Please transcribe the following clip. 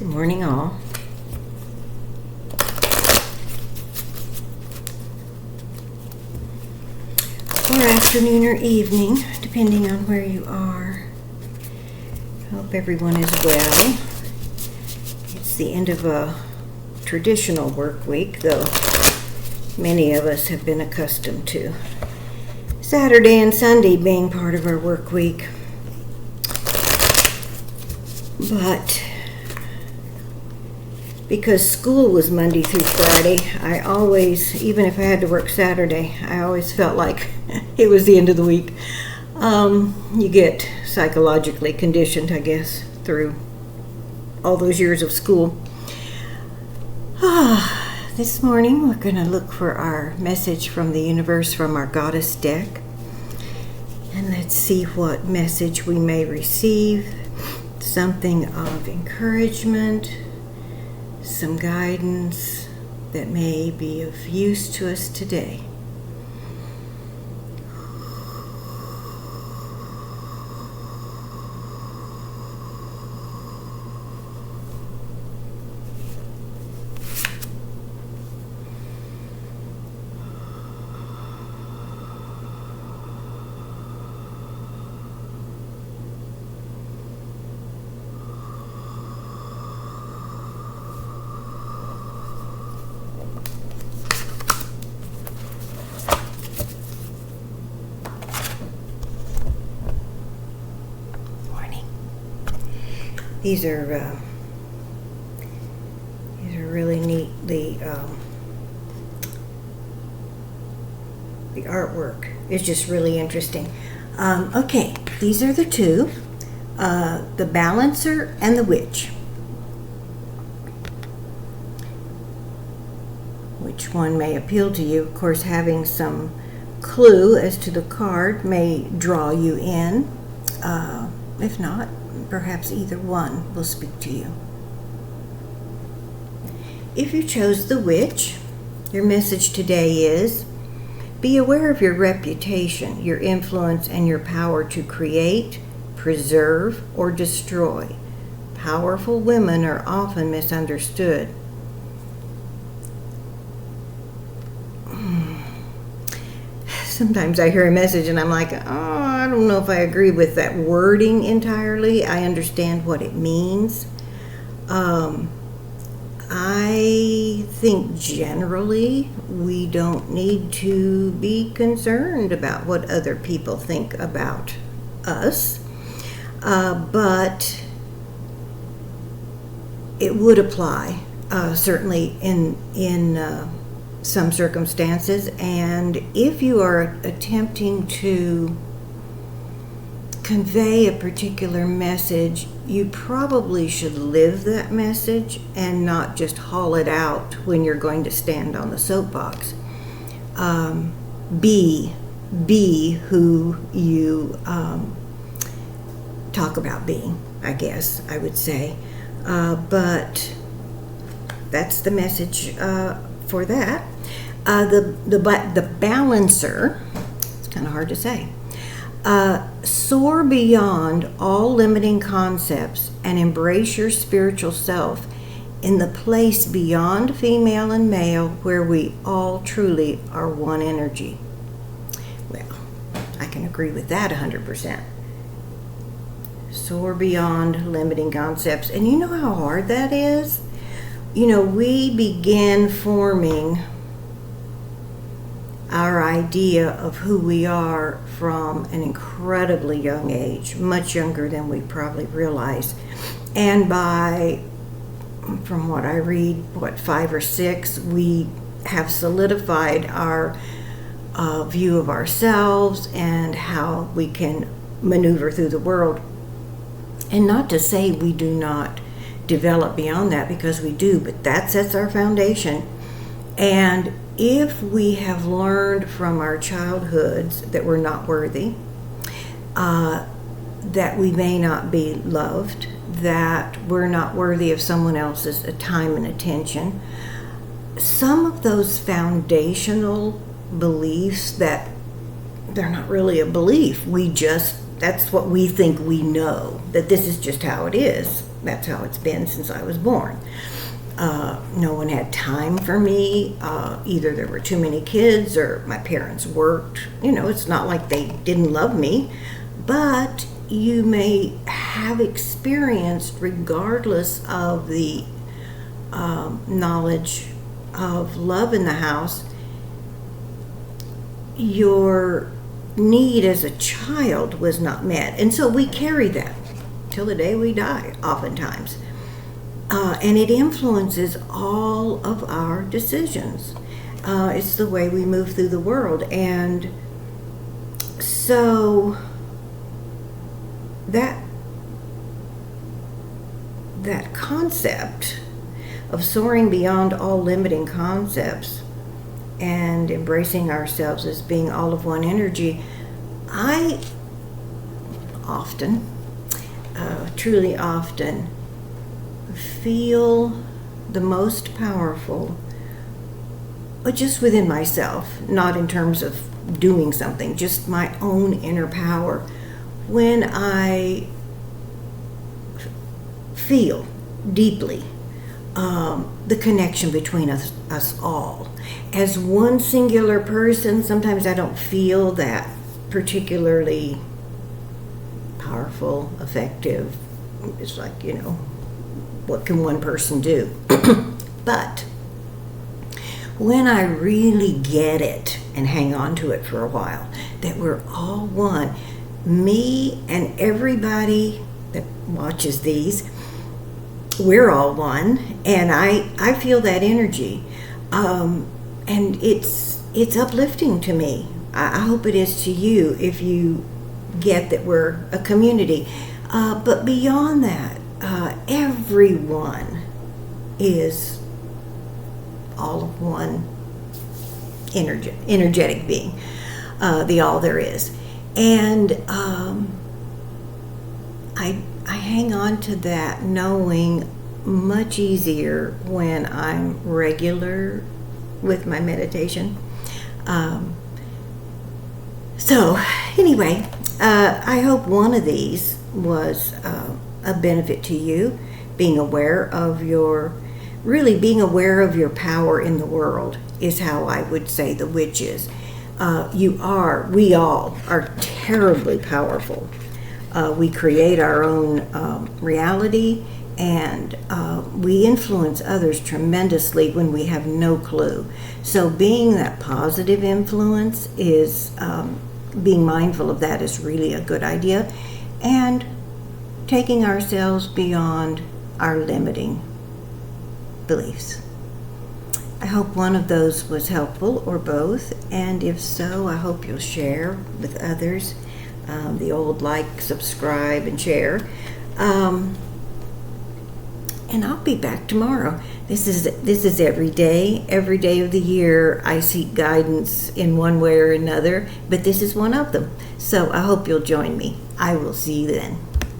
Good morning, all. Or afternoon or evening, depending on where you are. Hope everyone is well. It's the end of a traditional work week, though many of us have been accustomed to Saturday and Sunday being part of our work week. But because school was Monday through Friday, I always, even if I had to work Saturday, I always felt like it was the end of the week. You get psychologically conditioned, I guess, through all those years of school. This morning we're going to look for our message from the universe from our goddess deck. And let's see what message we may receive. Something of encouragement, some guidance that may be of use to us today. These are really neat. The artwork is just really interesting. Okay, these are the two, the Balancer and the Witch. Which one may appeal to you? Of course, having some clue as to the card may draw you in. If not, perhaps either one will speak to you. If you chose the Witch, your message today is: be aware of your reputation, your influence, and your power to create, preserve, or destroy. Powerful women are often misunderstood. Sometimes I hear a message and I'm like, I don't know if I agree with that wording entirely. I understand what it means. I think generally we don't need to be concerned about what other people think about us. But it would apply, certainly in some circumstances, and if you are attempting to convey a particular message, you probably should live that message and not just haul it out when you're going to stand on the soapbox. Be who you talk about being, I guess I would say. But that's the message for that. The Balancer, it's kind of hard to say. Soar beyond all limiting concepts and embrace your spiritual self in the place beyond female and male where we all truly are one energy. Well, I can agree with that 100%. Soar beyond limiting concepts. And you know how hard that is? You know, we begin forming our idea of who we are from an incredibly young age, much younger than we probably realize. And from what I read, 5 or 6, we have solidified our view of ourselves and how we can maneuver through the world. And not to say we do not develop beyond that, because we do, but that sets our foundation. And if we have learned from our childhoods that we're not worthy, that we may not be loved, that we're not worthy of someone else's time and attention, some of those foundational beliefs that they're not really a belief, that's what we think we know, that this is just how it is. That's how it's been since I was born. No one had time for me. Either there were too many kids or my parents worked. It's not like they didn't love me, but you may have experienced, regardless of the knowledge of love in the house, your need as a child was not met. And so we carry that till the day we die, oftentimes. And it influences all of our decisions. It's the way we move through the world. And so that concept of soaring beyond all limiting concepts and embracing ourselves as being all of one energy, I often, truly often, feel the most powerful, but just within myself, not in terms of doing something, just my own inner power, when I feel deeply the connection between us all. As one singular person, sometimes I don't feel that particularly powerful, effective. It's like, what can one person do? But when I really get it and hang on to it for a while, that we're all one, me and everybody that watches these, we're all one, and I feel that energy, and it's uplifting to me. I hope it is to you if you get that we're a community. But beyond that, everyone is all of one energetic being, the all there is. And I hang on to that knowing much easier when I'm regular with my meditation. So anyway, I hope one of these was a benefit to you, being aware of your power in the world is how I would say the witch is. We all are terribly powerful. We create our own reality, and we influence others tremendously when we have no clue. So being that positive influence is, being mindful of that is really a good idea, and taking ourselves beyond our limiting beliefs. I hope one of those was helpful, or both, and if so, I hope you'll share with others. The old like, subscribe, and share. And I'll be back tomorrow. This is every day of the year. I seek guidance in one way or another, but this is one of them. So I hope you'll join me. I will see you then.